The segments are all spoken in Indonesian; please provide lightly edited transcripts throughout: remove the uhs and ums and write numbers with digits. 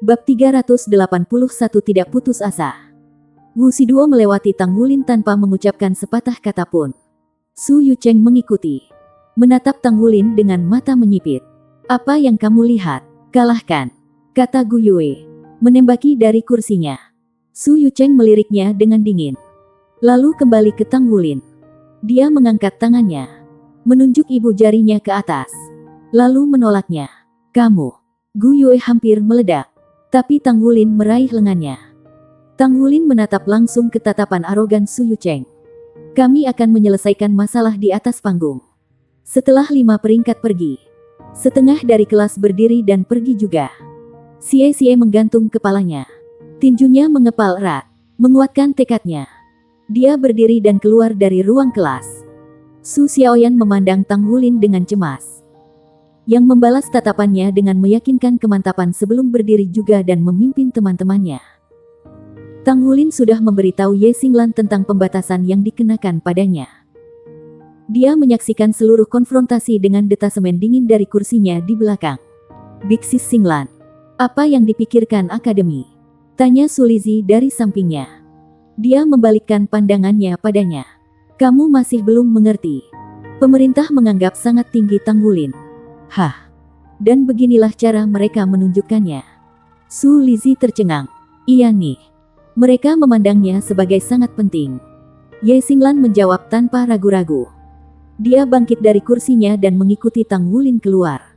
Bab 381 Tidak putus asa. Wu Siduo melewati Tang Wulin tanpa mengucapkan sepatah kata pun. Su Yucheng mengikuti. Menatap Tang Wulin dengan mata menyipit. Apa yang kamu lihat? Kalahkan, kata Gu Yue. Menembaki dari kursinya. Su Yucheng meliriknya dengan dingin. Lalu kembali ke Tang Wulin. Dia mengangkat tangannya. Menunjuk ibu jarinya ke atas. Lalu menolaknya. Kamu. Gu Yue hampir meledak. Tapi Tang Wulin meraih lengannya. Tang Wulin menatap langsung ke tatapan arogan Su Yucheng. Kami akan menyelesaikan masalah di atas panggung. Setelah 5 peringkat pergi. Setengah dari kelas berdiri dan pergi juga. Xie menggantung kepalanya. Tinjunya mengepal erat. Menguatkan tekadnya. Dia berdiri dan keluar dari ruang kelas. Su Xiaoyan memandang Tang Wulin dengan cemas. Yang membalas tatapannya dengan meyakinkan kemantapan sebelum berdiri juga dan memimpin teman-temannya. Tang Wulin sudah memberitahu Ye Xinglan tentang pembatasan yang dikenakan padanya. Dia menyaksikan seluruh konfrontasi dengan detasemen dingin dari kursinya di belakang. Biksis Xinglan. Apa yang dipikirkan akademi? Tanya Sulizi dari sampingnya. Dia membalikkan pandangannya padanya. Kamu masih belum mengerti. Pemerintah menganggap sangat tinggi Tang Wulin. Hah. Dan beginilah cara mereka menunjukkannya. Su Lizi tercengang. Iya nih. Mereka memandangnya sebagai sangat penting. Ye Xinglan menjawab tanpa ragu-ragu. Dia bangkit dari kursinya dan mengikuti Tang Wulin keluar.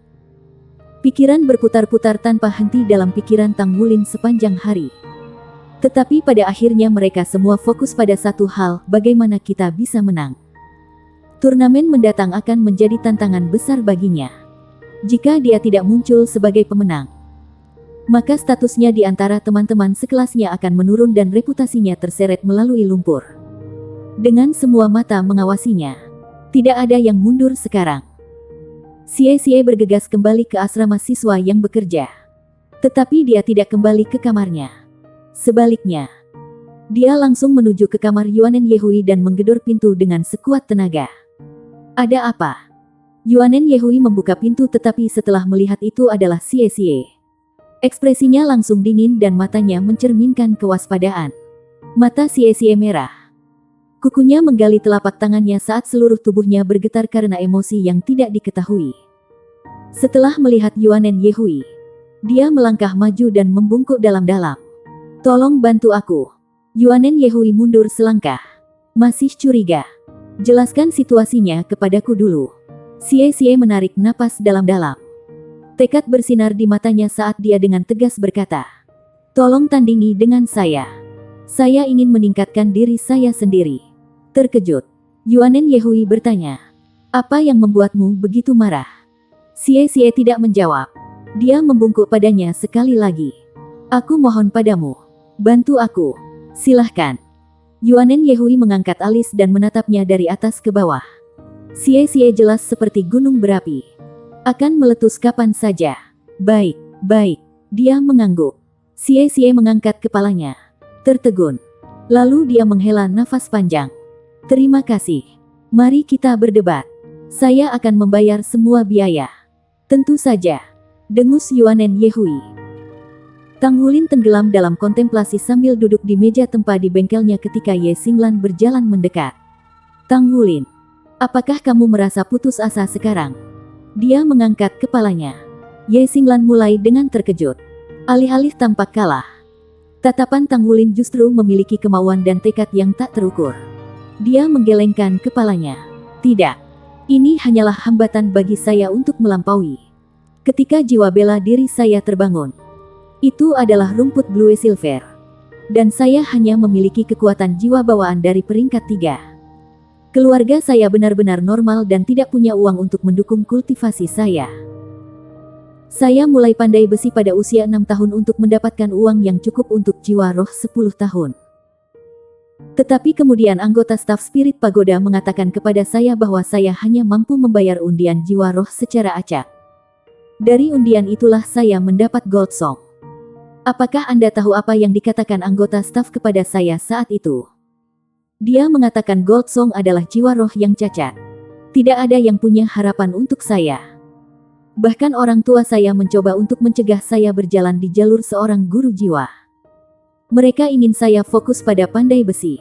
Pikiran berputar-putar tanpa henti dalam pikiran Tang Wulin sepanjang hari. Tetapi pada akhirnya mereka semua fokus pada satu hal, bagaimana kita bisa menang. Turnamen mendatang akan menjadi tantangan besar baginya. Jika dia tidak muncul sebagai pemenang, maka statusnya di antara teman-teman sekelasnya akan menurun dan reputasinya terseret melalui lumpur. Dengan semua mata mengawasinya, tidak ada yang mundur sekarang. Xie bergegas kembali ke asrama siswa yang bekerja. Tetapi dia tidak kembali ke kamarnya. Sebaliknya, dia langsung menuju ke kamar Yuanen Yehui dan menggedor pintu dengan sekuat tenaga. Ada apa? Yuanen Yehui membuka pintu tetapi setelah melihat itu adalah Xie. Ekspresinya langsung dingin dan matanya mencerminkan kewaspadaan. Mata Xie merah. Kukunya menggali telapak tangannya saat seluruh tubuhnya bergetar karena emosi yang tidak diketahui. Setelah melihat Yuanen Yehui, dia melangkah maju dan membungkuk dalam-dalam. Tolong bantu aku. Yuanen Yehui mundur selangkah. Masih curiga. Jelaskan situasinya kepadaku dulu. Xie menarik napas dalam-dalam. Tekad bersinar di matanya saat dia dengan tegas berkata, tolong tandingi dengan saya. Saya ingin meningkatkan diri saya sendiri. Terkejut, Yuanen Yehui bertanya, apa yang membuatmu begitu marah? Xie tidak menjawab. Dia membungkuk padanya sekali lagi. Aku mohon padamu, bantu aku. Silahkan. Yuanen Yehui mengangkat alis dan menatapnya dari atas ke bawah. Xie jelas seperti gunung berapi. Akan meletus kapan saja. Baik. Dia mengangguk. Xie mengangkat kepalanya. Tertegun. Lalu dia menghela nafas panjang. Terima kasih. Mari kita berdebat. Saya akan membayar semua biaya. Tentu saja. Dengus Yuanen Yehui. Tang Wulin tenggelam dalam kontemplasi sambil duduk di meja tempat di bengkelnya ketika Ye Xinglan berjalan mendekat. Tang Wulin. Apakah kamu merasa putus asa sekarang? Dia mengangkat kepalanya. Ye Xinglan mulai dengan terkejut. Alih-alih tampak kalah. Tatapan Tang Wulin justru memiliki kemauan dan tekad yang tak terukur. Dia menggelengkan kepalanya. Tidak. Ini hanyalah hambatan bagi saya untuk melampaui. Ketika jiwa bela diri saya terbangun. Itu adalah rumput Blue Silver. Dan saya hanya memiliki kekuatan jiwa bawaan dari peringkat 3. Keluarga saya benar-benar normal dan tidak punya uang untuk mendukung kultivasi saya. Saya mulai pandai besi pada usia 6 tahun untuk mendapatkan uang yang cukup untuk jiwa roh 10 tahun. Tetapi kemudian anggota staf spirit pagoda mengatakan kepada saya bahwa saya hanya mampu membayar undian jiwa roh secara acak. Dari undian itulah saya mendapat Gold Song. Apakah Anda tahu apa yang dikatakan anggota staf kepada saya saat itu? Dia mengatakan Gold Song adalah jiwa roh yang cacat. Tidak ada yang punya harapan untuk saya. Bahkan orang tua saya mencoba untuk mencegah saya berjalan di jalur seorang guru jiwa. Mereka ingin saya fokus pada pandai besi.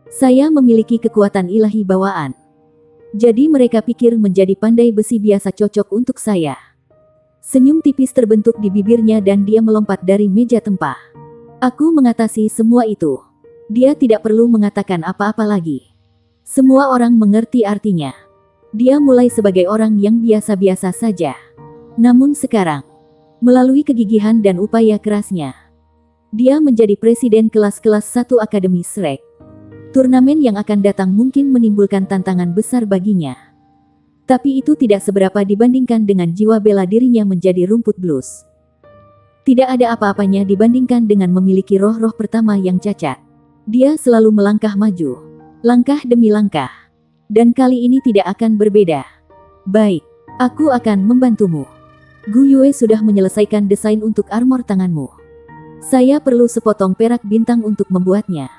Saya memiliki kekuatan ilahi bawaan. Jadi mereka pikir menjadi pandai besi biasa cocok untuk saya. Senyum tipis terbentuk di bibirnya dan dia melompat dari meja tempah. Aku mengatasi semua itu. Dia tidak perlu mengatakan apa-apa lagi. Semua orang mengerti artinya. Dia mulai sebagai orang yang biasa-biasa saja. Namun sekarang, melalui kegigihan dan upaya kerasnya, dia menjadi presiden kelas-kelas 1 Akademi Shrek. Turnamen yang akan datang mungkin menimbulkan tantangan besar baginya. Tapi itu tidak seberapa dibandingkan dengan jiwa bela dirinya menjadi rumput blues. Tidak ada apa-apanya dibandingkan dengan memiliki roh-roh pertama yang cacat. Dia selalu melangkah maju, langkah demi langkah. Dan kali ini tidak akan berbeda. Baik, aku akan membantumu. Gu Yue sudah menyelesaikan desain untuk armor tanganmu. Saya perlu sepotong perak bintang untuk membuatnya,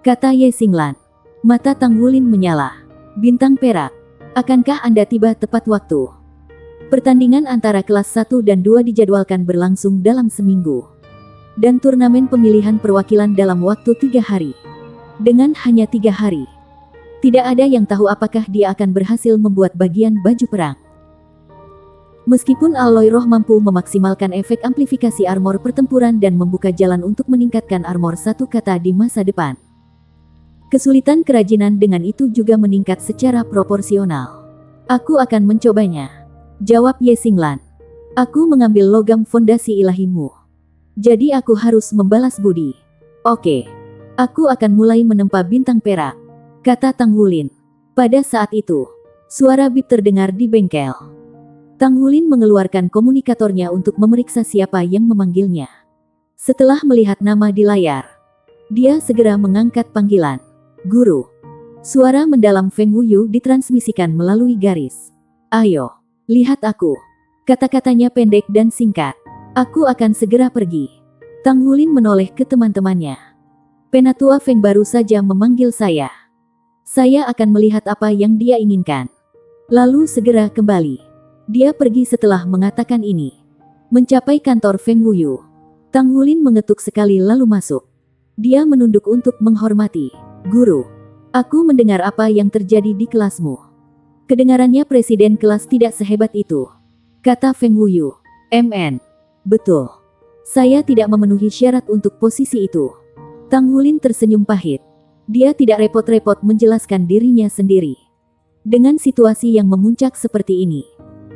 kata Ye Xinglan. Mata Tang Wulin menyala. Bintang perak. Akankah Anda tiba tepat waktu? Pertandingan antara kelas 1 dan 2 dijadwalkan berlangsung dalam seminggu. Dan turnamen pemilihan perwakilan dalam waktu 3 hari. Dengan hanya 3 hari. Tidak ada yang tahu apakah dia akan berhasil membuat bagian baju perang. Meskipun alloy roh mampu memaksimalkan efek amplifikasi armor pertempuran dan membuka jalan untuk meningkatkan armor satu kata di masa depan. Kesulitan kerajinan dengan itu juga meningkat secara proporsional. Aku akan mencobanya, jawab Ye Xinglan. Aku mengambil logam fondasi ilahimu. Jadi aku harus membalas budi. Oke. Aku akan mulai menempa bintang perak, kata Tang Wulin. Pada saat itu, suara bip terdengar di bengkel. Tang Wulin mengeluarkan komunikatornya untuk memeriksa siapa yang memanggilnya. Setelah melihat nama di layar, dia segera mengangkat panggilan. Guru. Suara mendalam Feng Wuyu ditransmisikan melalui garis. Ayo, lihat aku. Kata-katanya pendek dan singkat. Aku akan segera pergi. Tang Wulin menoleh ke teman-temannya. Penatua Feng baru saja memanggil saya. Saya akan melihat apa yang dia inginkan. Lalu segera kembali. Dia pergi setelah mengatakan ini. Mencapai kantor Feng Wuyu, Tang Wulin mengetuk sekali lalu masuk. Dia menunduk untuk menghormati. Guru, aku mendengar apa yang terjadi di kelasmu. Kedengarannya presiden kelas tidak sehebat itu, kata Feng Wuyu. MN. Betul. Saya tidak memenuhi syarat untuk posisi itu. Tang Wulin tersenyum pahit. Dia tidak repot-repot menjelaskan dirinya sendiri. Dengan situasi yang memuncak seperti ini,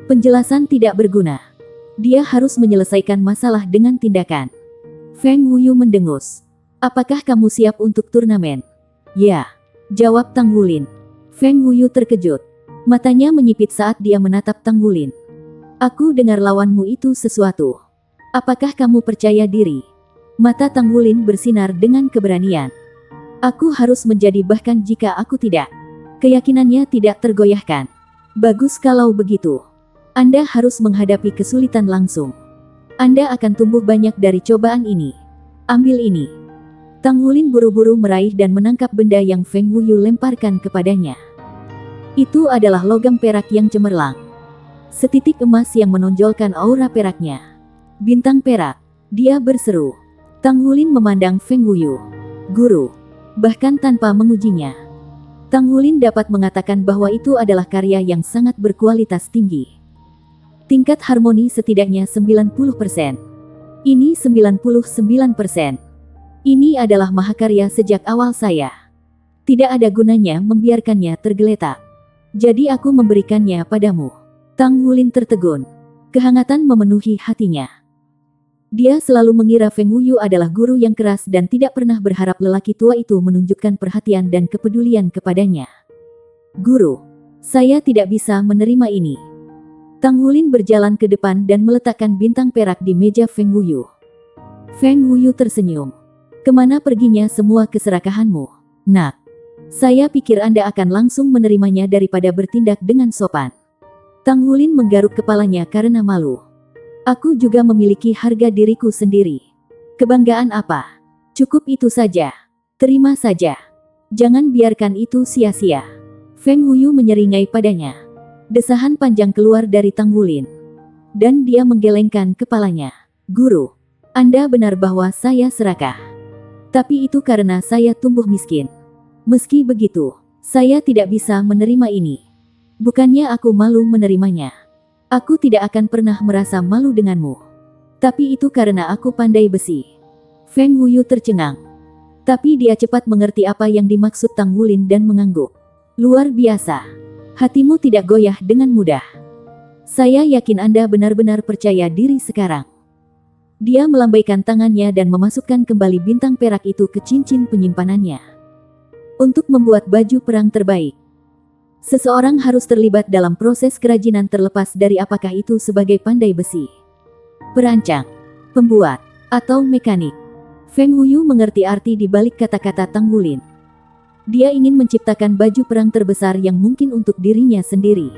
penjelasan tidak berguna. Dia harus menyelesaikan masalah dengan tindakan. Feng Wuyu mendengus. Apakah kamu siap untuk turnamen? Ya, jawab Tang Wulin. Feng Wuyu terkejut. Matanya menyipit saat dia menatap Tang Wulin. Aku dengar lawanmu itu sesuatu. Apakah kamu percaya diri? Mata Tang Wulin bersinar dengan keberanian. Aku harus menjadi bahkan jika aku tidak. Keyakinannya tidak tergoyahkan. Bagus kalau begitu. Anda harus menghadapi kesulitan langsung. Anda akan tumbuh banyak dari cobaan ini. Ambil ini. Tang Wulin buru-buru meraih dan menangkap benda yang Feng Wuyu lemparkan kepadanya. Itu adalah logam perak yang cemerlang. Setitik emas yang menonjolkan aura peraknya. Bintang perak. Dia berseru. Tang Wulin memandang Feng Wuyu. Guru. Bahkan tanpa mengujinya, Tang Wulin dapat mengatakan bahwa itu adalah karya yang sangat berkualitas tinggi. Tingkat harmoni setidaknya 90%. Ini 99%. Ini adalah mahakarya sejak awal saya. Tidak ada gunanya membiarkannya tergeletak. Jadi aku memberikannya padamu. Tang Wulin tertegun. Kehangatan memenuhi hatinya. Dia selalu mengira Feng Wuyu adalah guru yang keras dan tidak pernah berharap lelaki tua itu menunjukkan perhatian dan kepedulian kepadanya. Guru, saya tidak bisa menerima ini. Tang Wulin berjalan ke depan dan meletakkan bintang perak di meja Feng Wuyu. Feng Wuyu tersenyum. Kemana perginya semua keserakahanmu, nak? Saya pikir Anda akan langsung menerimanya daripada bertindak dengan sopan. Tang Wulin menggaruk kepalanya karena malu. Aku juga memiliki harga diriku sendiri. Kebanggaan apa? Cukup itu saja. Terima saja. Jangan biarkan itu sia-sia. Feng Wuyu menyeringai padanya. Desahan panjang keluar dari Tang Wulin. Dan dia menggelengkan kepalanya. Guru, Anda benar bahwa saya serakah. Tapi itu karena saya tumbuh miskin. Meski begitu, saya tidak bisa menerima ini. Bukannya aku malu menerimanya. Aku tidak akan pernah merasa malu denganmu. Tapi itu karena aku pandai besi. Feng Huyu tercengang. Tapi dia cepat mengerti apa yang dimaksud Tang Wulin dan mengangguk. Luar biasa. Hatimu tidak goyah dengan mudah. Saya yakin Anda benar-benar percaya diri sekarang. Dia melambaikan tangannya dan memasukkan kembali bintang perak itu ke cincin penyimpanannya. Untuk membuat baju perang terbaik, seseorang harus terlibat dalam proses kerajinan terlepas dari apakah itu sebagai pandai besi, perancang, pembuat, atau mekanik. Feng Huyu mengerti arti di balik kata-kata Tang Wulin. Dia ingin menciptakan baju perang terbesar yang mungkin untuk dirinya sendiri.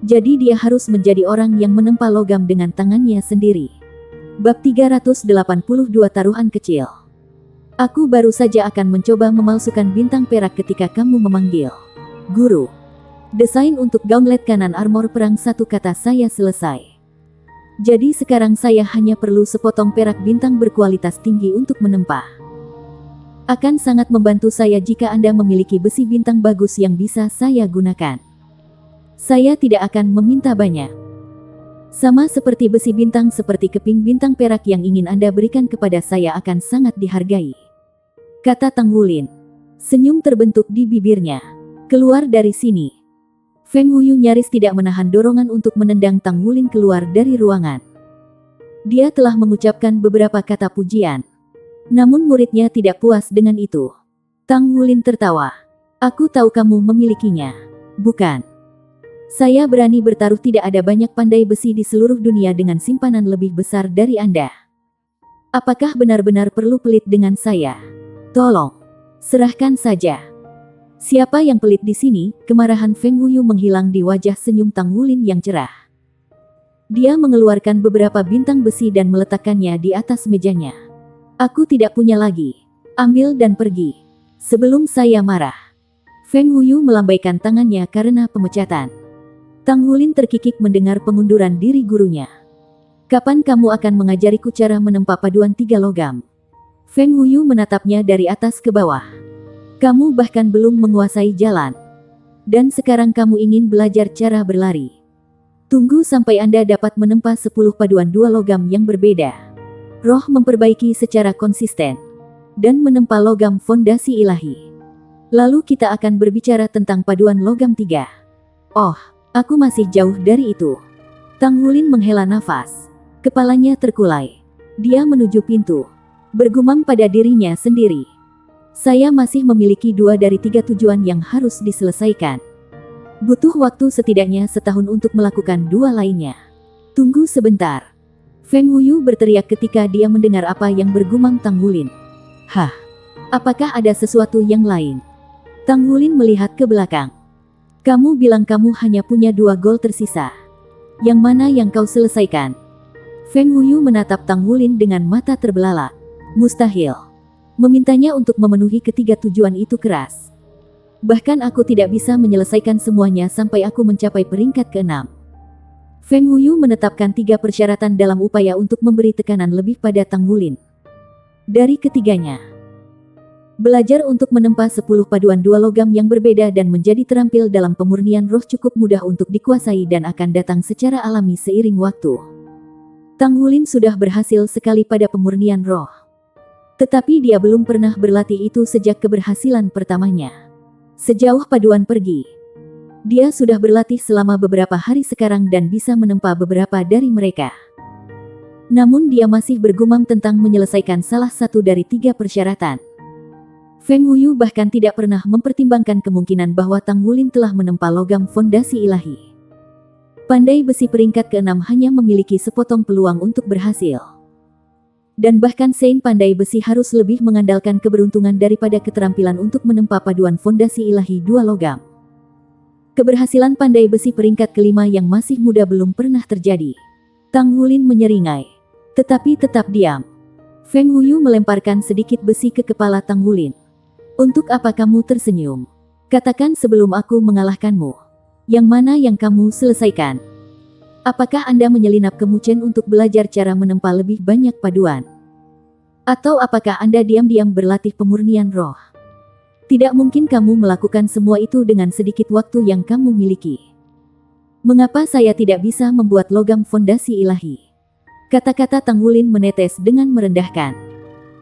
Jadi dia harus menjadi orang yang menempa logam dengan tangannya sendiri. Bab 382 Taruhan Kecil. Aku baru saja akan mencoba memalsukan bintang perak ketika kamu memanggil. Guru. Desain untuk gauntlet kanan armor perang satu kata saya selesai. Jadi sekarang saya hanya perlu sepotong perak bintang berkualitas tinggi untuk menempa. Akan sangat membantu saya jika Anda memiliki besi bintang bagus yang bisa saya gunakan. Saya tidak akan meminta banyak. Sama seperti besi bintang seperti keping bintang perak yang ingin Anda berikan kepada saya akan sangat dihargai. Kata Tang Wulin. Senyum terbentuk di bibirnya. Keluar dari sini. Feng Huyu nyaris tidak menahan dorongan untuk menendang Tang Wulin keluar dari ruangan. Dia telah mengucapkan beberapa kata pujian. Namun muridnya tidak puas dengan itu. Tang Wulin tertawa. Aku tahu kamu memilikinya. Bukan. Saya berani bertaruh tidak ada banyak pandai besi di seluruh dunia dengan simpanan lebih besar dari Anda. Apakah benar-benar perlu pelit dengan saya? Tolong, serahkan saja. Siapa yang pelit di sini? Kemarahan Feng Huyu menghilang di wajah senyum Tang Wulin yang cerah. Dia mengeluarkan beberapa bintang besi dan meletakkannya di atas mejanya. Aku tidak punya lagi. Ambil dan pergi. Sebelum saya marah. Feng Huyu melambaikan tangannya karena pemecatan. Tang Wulin terkikik mendengar pengunduran diri gurunya. Kapan kamu akan mengajariku cara menempa paduan 3 logam? Feng Huyu menatapnya dari atas ke bawah. Kamu bahkan belum menguasai jalan. Dan sekarang kamu ingin belajar cara berlari. Tunggu sampai Anda dapat menempa 10 paduan 2 logam yang berbeda. Roh memperbaiki secara konsisten. Dan menempa logam fondasi ilahi. Lalu kita akan berbicara tentang paduan logam 3. Oh. Aku masih jauh dari itu. Tang Wulin menghela nafas. Kepalanya terkulai. Dia menuju pintu. Bergumam pada dirinya sendiri. Saya masih memiliki 2 dari 3 tujuan yang harus diselesaikan. Butuh waktu setidaknya setahun untuk melakukan 2 lainnya. Tunggu sebentar. Feng Huyu berteriak ketika dia mendengar apa yang bergumam Tang Wulin. Hah? Apakah ada sesuatu yang lain? Tang Wulin melihat ke belakang. Kamu bilang kamu hanya punya 2 gol tersisa. Yang mana yang kau selesaikan? Feng Huyu menatap Tang Wulin dengan mata terbelalak. Mustahil. Memintanya untuk memenuhi ketiga tujuan itu keras. Bahkan aku tidak bisa menyelesaikan semuanya sampai aku mencapai peringkat ke-6. Feng Huyu menetapkan 3 persyaratan dalam upaya untuk memberi tekanan lebih pada Tang Wulin. Dari ketiganya, belajar untuk menempa 10 paduan 2 logam yang berbeda dan menjadi terampil dalam pemurnian roh cukup mudah untuk dikuasai dan akan datang secara alami seiring waktu. Tang Wulin sudah berhasil sekali pada pemurnian roh. Tetapi dia belum pernah berlatih itu sejak keberhasilan pertamanya. Sejauh paduan pergi, dia sudah berlatih selama beberapa hari sekarang dan bisa menempa beberapa dari mereka. Namun dia masih bergumam tentang menyelesaikan salah satu dari 3 persyaratan. Feng Huyu bahkan tidak pernah mempertimbangkan kemungkinan bahwa Tang Wulin telah menempa logam fondasi ilahi. Pandai besi peringkat ke-6 hanya memiliki sepotong peluang untuk berhasil. Dan bahkan Sein pandai besi harus lebih mengandalkan keberuntungan daripada keterampilan untuk menempa paduan fondasi ilahi 2 logam. Keberhasilan pandai besi peringkat ke-5 yang masih muda belum pernah terjadi. Tang Wulin menyeringai. Tetapi tetap diam. Feng Huyu melemparkan sedikit besi ke kepala Tang Wulin. Untuk apa kamu tersenyum? Katakan sebelum aku mengalahkanmu. Yang mana yang kamu selesaikan? Apakah Anda menyelinap ke Muchen untuk belajar cara menempa lebih banyak paduan? Atau apakah Anda diam-diam berlatih pemurnian roh? Tidak mungkin kamu melakukan semua itu dengan sedikit waktu yang kamu miliki. Mengapa saya tidak bisa membuat logam fondasi ilahi? Kata-kata Tang Wulin menetes dengan merendahkan.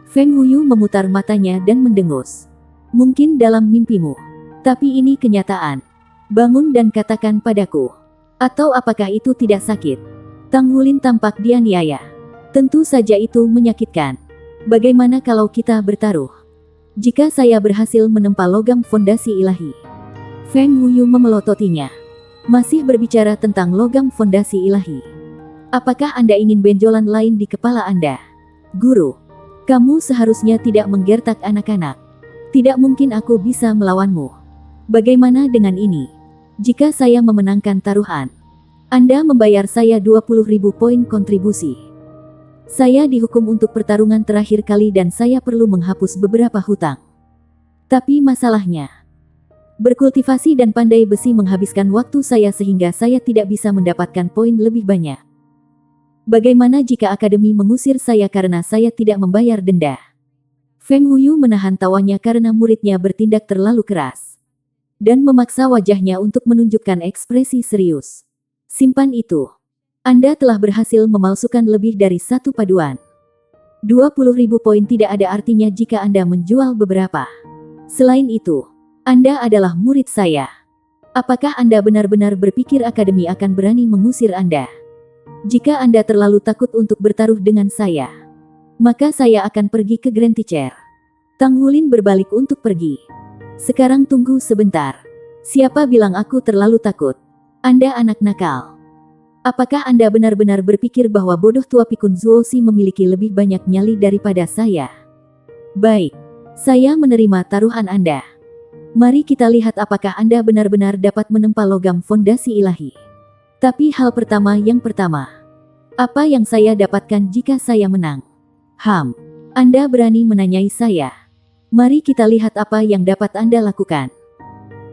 Feng Wuyu memutar matanya dan mendengus. Mungkin dalam mimpimu. Tapi ini kenyataan. Bangun dan katakan padaku. Atau apakah itu tidak sakit? Tang Wulin tampak dianiaya. Tentu saja itu menyakitkan. Bagaimana kalau kita bertaruh? Jika saya berhasil menempa logam fondasi ilahi. Feng Wuyu memelototinya. Masih berbicara tentang logam fondasi ilahi. Apakah Anda ingin benjolan lain di kepala Anda? Guru, kamu seharusnya tidak menggertak anak-anak. Tidak mungkin aku bisa melawanmu. Bagaimana dengan ini? Jika saya memenangkan taruhan, Anda membayar saya 20.000 poin kontribusi. Saya dihukum untuk pertarungan terakhir kali dan saya perlu menghapus beberapa hutang. Tapi masalahnya, berkultivasi dan pandai besi menghabiskan waktu saya sehingga saya tidak bisa mendapatkan poin lebih banyak. Bagaimana jika akademi mengusir saya karena saya tidak membayar denda? Feng Wuyu menahan tawanya karena muridnya bertindak terlalu keras. Dan memaksa wajahnya untuk menunjukkan ekspresi serius. Simpan itu. Anda telah berhasil memalsukan lebih dari satu paduan. 20.000 poin tidak ada artinya jika Anda menjual beberapa. Selain itu, Anda adalah murid saya. Apakah Anda benar-benar berpikir akademi akan berani mengusir Anda? Jika Anda terlalu takut untuk bertaruh dengan saya, maka saya akan pergi ke Grand Teacher. Tang Wulin berbalik untuk pergi. Sekarang tunggu sebentar. Siapa bilang aku terlalu takut? Anda anak nakal. Apakah Anda benar-benar berpikir bahwa bodoh tua pikun Zuoxi memiliki lebih banyak nyali daripada saya? Baik, saya menerima taruhan Anda. Mari kita lihat apakah Anda benar-benar dapat menempa logam fondasi ilahi. Tapi hal pertama yang pertama. Apa yang saya dapatkan jika saya menang? Anda berani menanyai saya. Mari kita lihat apa yang dapat Anda lakukan.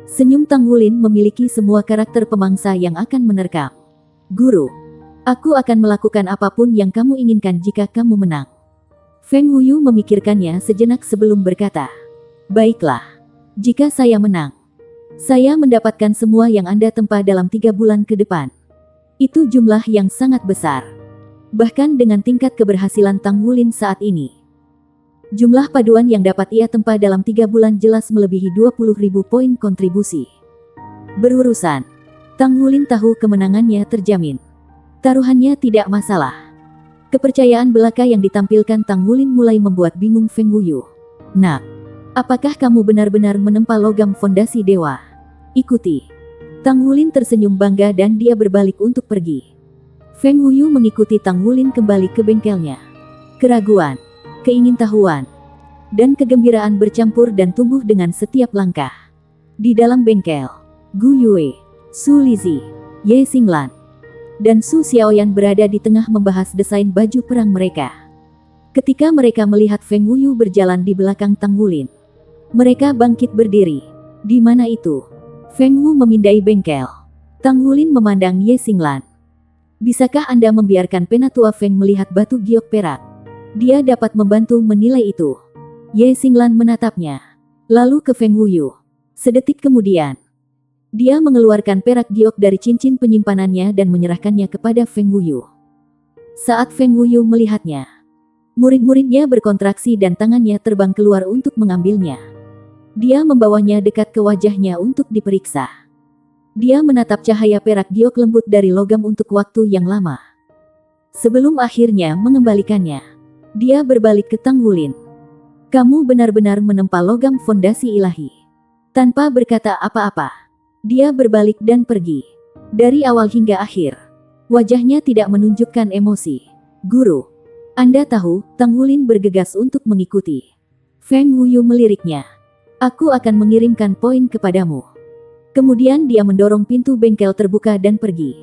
Senyum Tang Wulin memiliki semua karakter pemangsa yang akan menerkam. Guru, aku akan melakukan apapun yang kamu inginkan jika kamu menang. Feng Wuyu memikirkannya sejenak sebelum berkata, baiklah, jika saya menang, saya mendapatkan semua yang Anda tempa dalam 3 bulan ke depan. Itu jumlah yang sangat besar. Bahkan dengan tingkat keberhasilan Tang Wulin saat ini. Jumlah paduan yang dapat ia tempa dalam 3 bulan jelas melebihi 20.000 poin kontribusi. Berurusan, Tang Wulin tahu kemenangannya terjamin. Taruhannya tidak masalah. Kepercayaan belaka yang ditampilkan Tang Wulin mulai membuat bingung Feng Wuyu. Nak, apakah kamu benar-benar menempa logam fondasi dewa? Ikuti. Tang Wulin tersenyum bangga dan dia berbalik untuk pergi. Feng Wuyu mengikuti Tang Wulin kembali ke bengkelnya. Keraguan, keingintahuan, dan kegembiraan bercampur dan tumbuh dengan setiap langkah. Di dalam bengkel, Gu Yue, Su Lizi, Ye Xinglan, dan Su Xiaoyan berada di tengah membahas desain baju perang mereka. Ketika mereka melihat Feng Wuyu berjalan di belakang Tang Wulin, mereka bangkit berdiri. Di mana itu? Feng Wu memindai bengkel. Tang Wulin memandang Ye Xinglan. Bisakah Anda membiarkan penatua Feng melihat batu giok perak? Dia dapat membantu menilai itu. Ye Xinglan menatapnya. Lalu ke Feng Wuyu. Sedetik kemudian, dia mengeluarkan perak giok dari cincin penyimpanannya dan menyerahkannya kepada Feng Wuyu. Saat Feng Wuyu melihatnya, murid-muridnya berkontraksi dan tangannya terbang keluar untuk mengambilnya. Dia membawanya dekat ke wajahnya untuk diperiksa. Dia menatap cahaya perak giok lembut dari logam untuk waktu yang lama. Sebelum akhirnya mengembalikannya. Dia berbalik ke Tang Wulin. Kamu benar-benar menempa logam fondasi ilahi. Tanpa berkata apa-apa, dia berbalik dan pergi. Dari awal hingga akhir, wajahnya tidak menunjukkan emosi. Guru, Anda tahu, Tang Wulin bergegas untuk mengikuti. Feng Wuyu meliriknya. Aku akan mengirimkan poin kepadamu. Kemudian dia mendorong pintu bengkel terbuka dan pergi.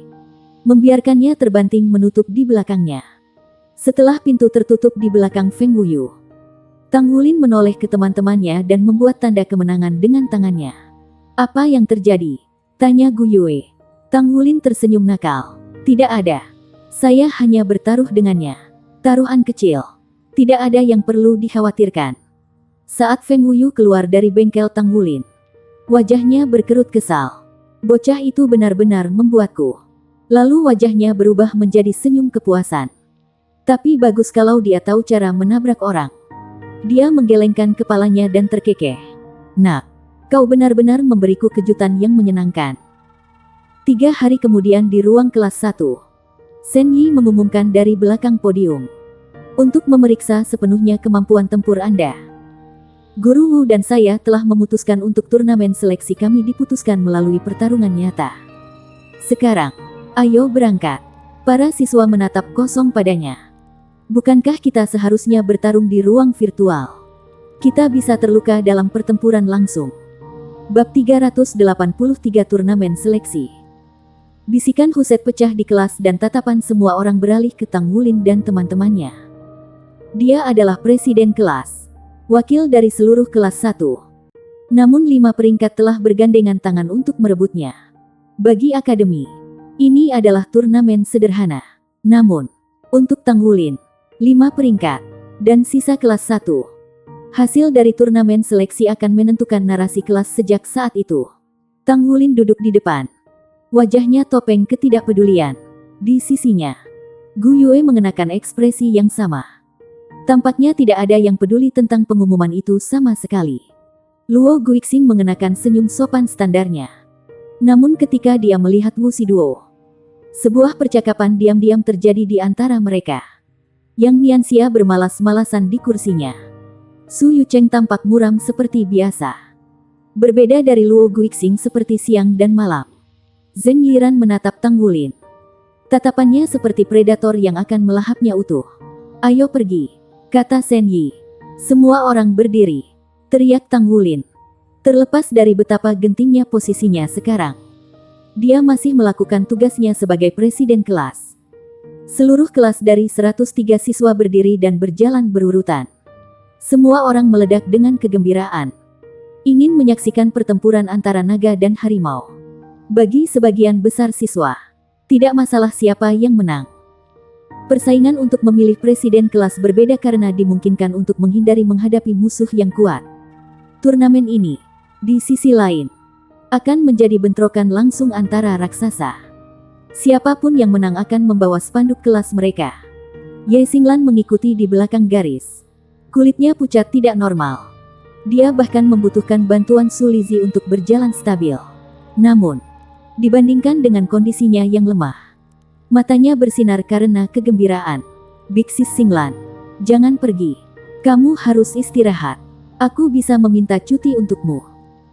Membiarkannya terbanting menutup di belakangnya. Setelah pintu tertutup di belakang Feng Wuyu, Tang Wulin menoleh ke teman-temannya dan membuat tanda kemenangan dengan tangannya. Apa yang terjadi? Tanya Gu Yue. Tang Wulin tersenyum nakal. Tidak ada. Saya hanya bertaruh dengannya. Taruhan kecil. Tidak ada yang perlu dikhawatirkan. Saat Feng Wuyu keluar dari bengkel Tang Wulin, wajahnya berkerut kesal. Bocah itu benar-benar membuatku. Lalu wajahnya berubah menjadi senyum kepuasan. Tapi bagus kalau dia tahu cara menabrak orang. Dia menggelengkan kepalanya dan terkekeh. Nak, kau benar-benar memberiku kejutan yang menyenangkan. 3 hari kemudian di ruang kelas 1. Sen Yi mengumumkan dari belakang podium. Untuk memeriksa sepenuhnya kemampuan tempur Anda. Guru Wu dan saya telah memutuskan untuk turnamen seleksi kami diputuskan melalui pertarungan nyata. Sekarang, ayo berangkat. Para siswa menatap kosong padanya. Bukankah kita seharusnya bertarung di ruang virtual? Kita bisa terluka dalam pertempuran langsung. Bab 383 Turnamen Seleksi. Bisikan Huset pecah di kelas dan tatapan semua orang beralih ke Tang Wulin dan teman-temannya. Dia adalah presiden kelas. Wakil dari seluruh kelas 1. Namun 5 peringkat telah bergandengan tangan untuk merebutnya. Bagi akademi, ini adalah turnamen sederhana. Namun, untuk Tang Wulin, 5 peringkat, dan sisa kelas 1. Hasil dari turnamen seleksi akan menentukan narasi kelas sejak saat itu. Tang Wulin duduk di depan. Wajahnya topeng ketidakpedulian. Di sisinya, Gu Yue mengenakan ekspresi yang sama. Tampaknya tidak ada yang peduli tentang pengumuman itu sama sekali. Luo Guixing mengenakan senyum sopan standarnya. Namun ketika dia melihat Wu Siduo, sebuah percakapan diam-diam terjadi di antara mereka. Yang Nianxia bermalas-malasan di kursinya. Su Yucheng tampak muram seperti biasa. Berbeda dari Luo Guixing seperti siang dan malam. Zheng Yiran menatap Tang Wulin. Tatapannya seperti predator yang akan melahapnya utuh. Ayo pergi, kata Sen Yi. Semua orang berdiri, teriak Tang Wulin. Terlepas dari betapa gentingnya posisinya sekarang, dia masih melakukan tugasnya sebagai presiden kelas. Seluruh kelas dari 103 siswa berdiri dan berjalan berurutan. Semua orang meledak dengan kegembiraan. Ingin menyaksikan pertempuran antara naga dan harimau. Bagi sebagian besar siswa, tidak masalah siapa yang menang. Persaingan untuk memilih presiden kelas berbeda karena dimungkinkan untuk menghindari menghadapi musuh yang kuat. Turnamen ini, di sisi lain, akan menjadi bentrokan langsung antara raksasa. Siapapun yang menang akan membawa spanduk kelas mereka. Ye Xinglan mengikuti di belakang garis. Kulitnya pucat tidak normal. Dia bahkan membutuhkan bantuan Su Lizi untuk berjalan stabil. Namun, dibandingkan dengan kondisinya yang lemah, matanya bersinar karena kegembiraan. Biksis Xinglan, jangan pergi. Kamu harus istirahat. Aku bisa meminta cuti untukmu.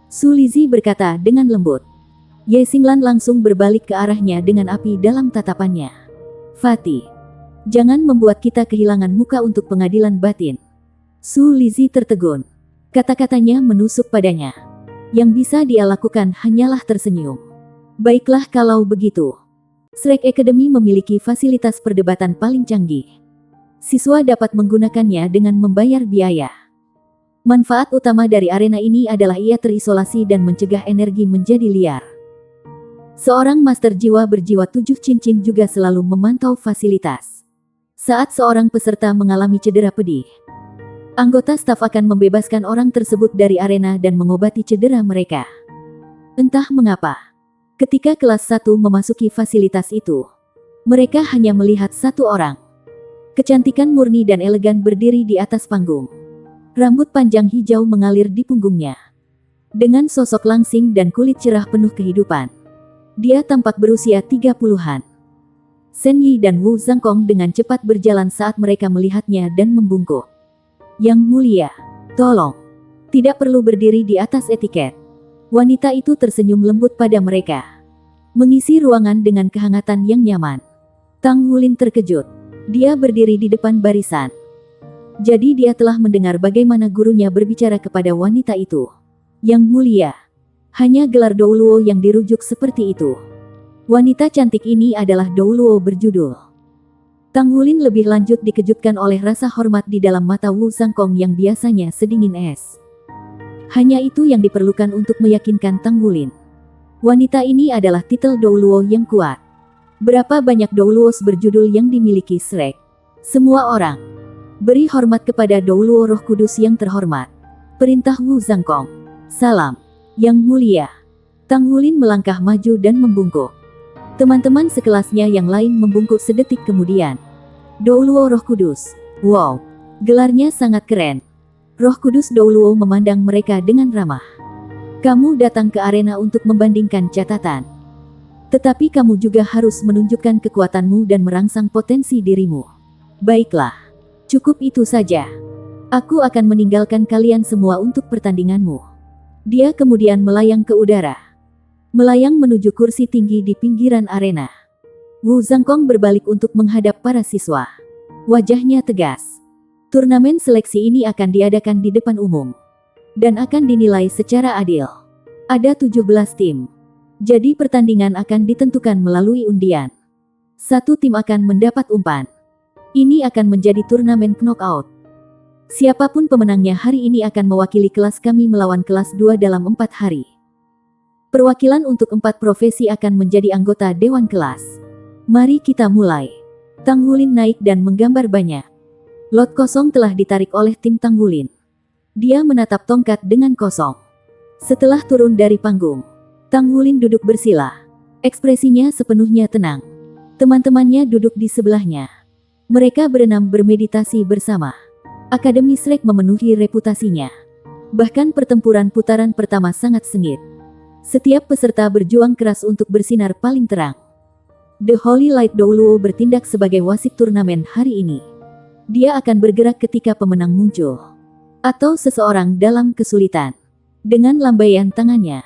Su Lizi berkata dengan lembut. Ye Xinglan langsung berbalik ke arahnya dengan api dalam tatapannya. Fatih, jangan membuat kita kehilangan muka untuk pengadilan batin. Su Lizi tertegun. Kata-katanya menusuk padanya. Yang bisa dia lakukan hanyalah tersenyum. Baiklah kalau begitu. Shrek Academy memiliki fasilitas perdebatan paling canggih. Siswa dapat menggunakannya dengan membayar biaya. Manfaat utama dari arena ini adalah ia terisolasi dan mencegah energi menjadi liar. Seorang master jiwa berjiwa 7 cincin juga selalu memantau fasilitas. Saat seorang peserta mengalami cedera pedih, anggota staf akan membebaskan orang tersebut dari arena dan mengobati cedera mereka. Entah mengapa, ketika kelas 1 memasuki fasilitas itu, mereka hanya melihat satu orang. Kecantikan murni dan elegan berdiri di atas panggung. Rambut panjang hijau mengalir di punggungnya. Dengan sosok langsing dan kulit cerah penuh kehidupan, dia tampak berusia 30-an. Sen Yi dan Wu Zhangkong dengan cepat berjalan saat mereka melihatnya dan membungkuk. Yang mulia, tolong. Tidak perlu berdiri di atas etiket. Wanita itu tersenyum lembut pada mereka, mengisi ruangan dengan kehangatan yang nyaman. Tang Wulin terkejut. Dia berdiri di depan barisan. Jadi dia telah mendengar bagaimana gurunya berbicara kepada wanita itu. Yang mulia, hanya gelar Douluo yang dirujuk seperti itu. Wanita cantik ini adalah Douluo berjudul. Tang Wulin lebih lanjut dikejutkan oleh rasa hormat di dalam mata Wu Zhangkong yang biasanya sedingin es. Hanya itu yang diperlukan untuk meyakinkan Tang Wulin. Wanita ini adalah titel Douluo yang kuat. Berapa banyak Douluos berjudul yang dimiliki Shrek? Semua orang. Beri hormat kepada Douluo Roh Kudus yang terhormat. Perintah Wu Zhangkong. Salam. Yang mulia. Tang Wulin melangkah maju dan membungkuk. Teman-teman sekelasnya yang lain membungkuk sedetik kemudian. Douluo Roh Kudus. Wow. Gelarnya sangat keren. Roh Kudus Douluo memandang mereka dengan ramah. Kamu datang ke arena untuk membandingkan catatan. Tetapi kamu juga harus menunjukkan kekuatanmu dan merangsang potensi dirimu. Baiklah. Cukup itu saja. Aku akan meninggalkan kalian semua untuk pertandinganmu. Dia kemudian melayang ke udara. Melayang menuju kursi tinggi di pinggiran arena. Wu Zhangkong berbalik untuk menghadap para siswa. Wajahnya tegas. Turnamen seleksi ini akan diadakan di depan umum. Dan akan dinilai secara adil. Ada 17 tim. Jadi pertandingan akan ditentukan melalui undian. Satu tim akan mendapat umpan. Ini akan menjadi turnamen knockout. Siapapun pemenangnya hari ini akan mewakili kelas kami melawan kelas 2 dalam 4 hari. Perwakilan untuk 4 profesi akan menjadi anggota Dewan Kelas. Mari kita mulai. Tang Wulin naik dan menggambar banyak. Lot kosong telah ditarik oleh tim Tang Wulin. Dia menatap tongkat dengan kosong. Setelah turun dari panggung, Tang Wulin duduk bersila. Ekspresinya sepenuhnya tenang. Teman-temannya duduk di sebelahnya. Mereka berenam bermeditasi bersama. Akademi Shrek memenuhi reputasinya. Bahkan pertempuran putaran pertama sangat sengit. Setiap peserta berjuang keras untuk bersinar paling terang. The Holy Light Douluo bertindak sebagai wasit turnamen hari ini. Dia akan bergerak ketika pemenang muncul. Atau seseorang dalam kesulitan. Dengan lambaian tangannya,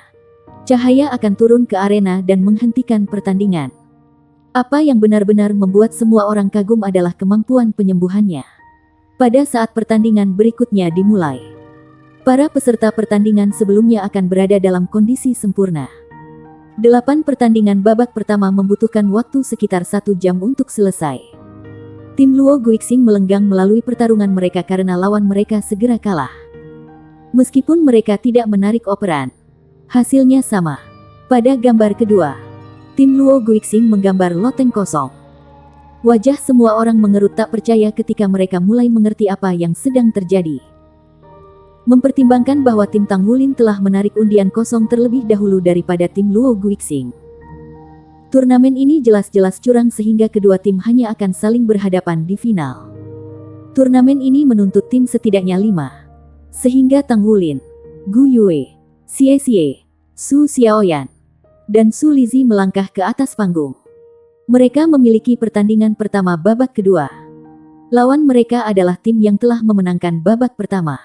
cahaya akan turun ke arena dan menghentikan pertandingan. Apa yang benar-benar membuat semua orang kagum adalah kemampuan penyembuhannya. Pada saat pertandingan berikutnya dimulai, para peserta pertandingan sebelumnya akan berada dalam kondisi sempurna. 8 pertandingan babak pertama membutuhkan waktu sekitar 1 jam untuk selesai. Tim Luo Guixing melenggang melalui pertarungan mereka karena lawan mereka segera kalah. Meskipun mereka tidak menarik operan, hasilnya sama. Pada gambar kedua, tim Luo Guixing menggambar loteng kosong. Wajah semua orang mengerut tak percaya ketika mereka mulai mengerti apa yang sedang terjadi. Mempertimbangkan bahwa tim Tang Wulin telah menarik undian kosong terlebih dahulu daripada tim Luo Guixing. Turnamen ini jelas-jelas curang sehingga kedua tim hanya akan saling berhadapan di final. Turnamen ini menuntut tim setidaknya 5. Sehingga Tang Wulin, Gu Yue, Xie Xie, Su Xiaoyan, dan Su Lizhi melangkah ke atas panggung. Mereka memiliki pertandingan pertama babak kedua. Lawan mereka adalah tim yang telah memenangkan babak pertama.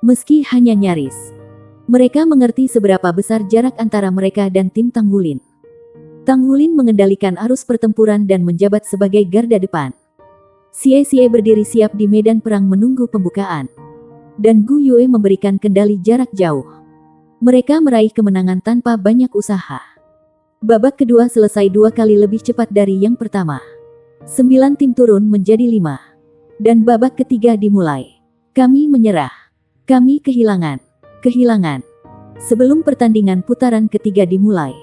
Meski hanya nyaris. Mereka mengerti seberapa besar jarak antara mereka dan tim Tang Wulin. Tang Wulin mengendalikan arus pertempuran dan menjabat sebagai garda depan. Xie Xie berdiri siap di medan perang menunggu pembukaan. Dan Gu Yue memberikan kendali jarak jauh. Mereka meraih kemenangan tanpa banyak usaha. Babak kedua selesai 2 kali lebih cepat dari yang pertama. 9 tim turun menjadi 5. Dan babak ketiga dimulai. Kami menyerah. Kami kehilangan. Kehilangan. Sebelum pertandingan putaran ketiga dimulai,